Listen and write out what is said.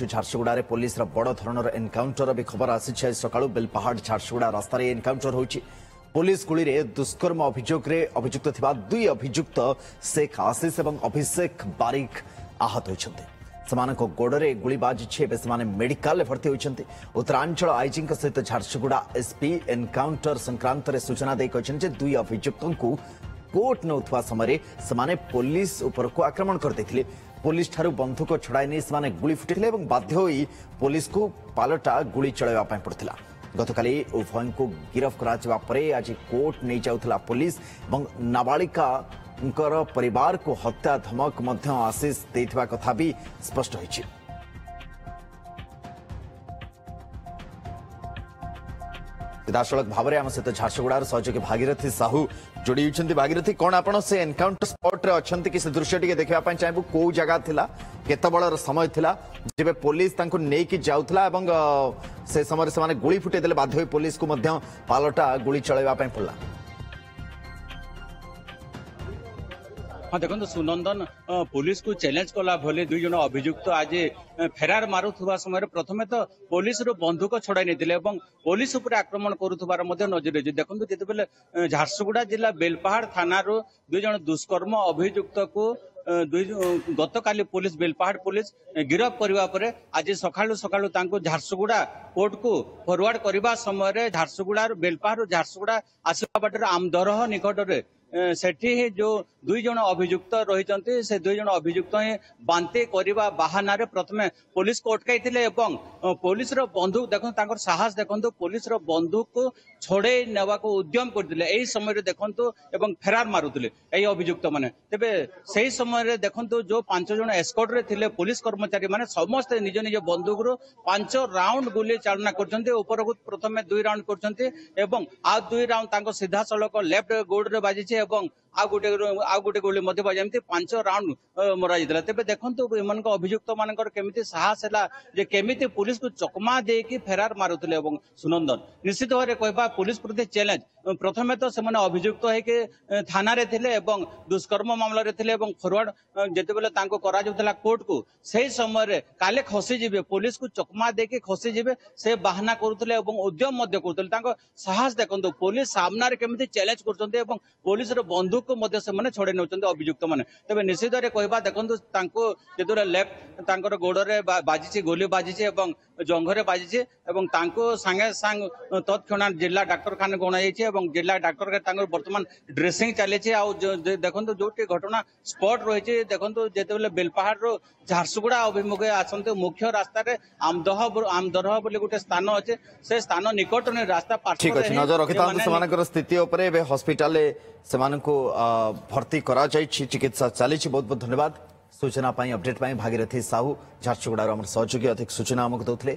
देखु झारसुगुड़ा पुलिस बड़ धरणर एनकाउंटर भी खबर आसी सका बेलपाहाड़ झारसुगुड़ा रास्तार एनकाउंटर होती पुलिस गुली रे दुष्कर्म अभियुक्त थिबा दुई अभियुक्त शेख आशीष और अभिषेक बारिक आहत होती सेमानक गोड़े गुली बाजी मेडिकल भर्ती होती उत्तरांचल आईजी सहित झारसुगुड़ा एसपी एनकाउंटर संक्रांत सूचना दे दुई अभियुक्त को कोर्ट नौथुवा समय से पुलिस उपरको आक्रमण करते पुलिस ठारू बंधुक छड़ाई नहीं से गुली फुटी और बाध्य होई पुलिस को पालटा गुली चलाइवा पड़ता गतकाली उभय को गिरफ करा परे आज कोर्ट नहीं जाउथला पुलिस और नाबालिका परिवार को हत्या धमक मध्य आशीष देथिबा कथा भी स्पष्ट होइछि। सीधासलख भाव में आम सहित झारसुगुड़ार सहयोगी भागीरथी साहू जोड़ी होती भागीरथी कौन आप एनकाउंटर स्पॉट रे अच्छा कि दृश्य टी देखा चाहबू कौ जगह थिला केते बड़ समय थिला जेबे पुलिस तांको नेकी जाउथला एवं से समय से गुली फुटे देले बाध्य होई पुलिस को मध्य पालटा गुली चलाइबा पड़ला। हाँ देखो सुनंदन पुलिस को चैलेंज कला भले दुई जन अभियुक्त आज फेरार मारुवा समय प्रथमे तो पुलिस बंधुक छड़ाई नहीं पुलिस उपर आक्रमण करुवार नजर रही देखो जिते झारसुगुड़ा जिला बेलपाहाड़ थाना दुई जन दुष्कर्म अभियुक्त को गतकाली पुलिस बेलपाहाड़ पुलिस गिरफ करने पर आज सकाळु सकाळु झारसुगुड़ा कोर्ट को फरवर्ड करने समय झारसुगुड़ा बेलपाहाड़ झारसुगुड़ा आसवा बाटर आमदरह निकट में सेठी जो दुई जन अभियुक्त रही से दुई जन अभियुक्त ही बांते करने बाहाना प्रथमे पुलिस को अटकाई पुलिस बंधुक देखो साहस देखो पुलिस बंधुक को छड़े नेवा को उद्यम करते समय देखु एवं फेरार मारुले यही अभियुक्त मैंने तेरे से समय देखु जो 5 जन एस्कॉर्ट रे थिले पुलिस कर्मचारी माने समस्त निज निज बंधुक 5 राउंड गुली चालना कर प्रथमे 2 राउंड कर दुई राउंड सीधा सड़क लेफ्ट गोड़ रे बाजी आ गोटे गोली बाजी 5 राउंड मरा जाता तेज देखो इन अभियुक्त मान केमी साहस है केमी पुलिस को चकमा देकी फेरार मारुले सुनंदन निश्चित भाव कहवा पुलिस प्रति चैलेंज प्रथमे तो से अभियुक्त होके थाना रे थिले एवं दुष्कर्म मामला रे थिले एवं फरवर्ड जेते बेले तांको करा जाउतला कोर्ट को सही समय रे काले खसी जिबे पुलिस को चकमा देके खसी जिबे से बहाना करुतले एवं उद्यम मध्य करुतले तांको साहस देखंतु पुलिस सामना रे केमिति चैलेंज करचंते एवं पुलिस रो बंदूक को मध्य से माने छड़े नउचंते अभियुक्त माने तबे निश्चित रे कहबा देखंतु तांको जेतुरे लेफ्ट तांकर गोड़ रे बाजिछि गोली बाजिछि एवं जंघरे बाजिछि एवं तांको संगे संग तत्क्षणात जिला डाक्तरखाना गणा जाइछि एवं जिला डाक्टर के वर्तमान ड्रेसिंग चली देखो जो घटना स्पॉट रही देखो जिते बेलपाहाड़ झारसुगुड़ा अभिमुखे आसते मुख्य रास्ता आमदरह गोटे स्थान अच्छे से स्थान निकट में रास्ता ठीक अच्छे नजर रखी स्थिति हॉस्पिटल भर्ती करा चिकित्सा चली बहुत बहुत धन्यवाद सूचना अपडेट भागीरथी साहू झारसुगुड़ा सहयोगी अधिक सूचना आमको दौले।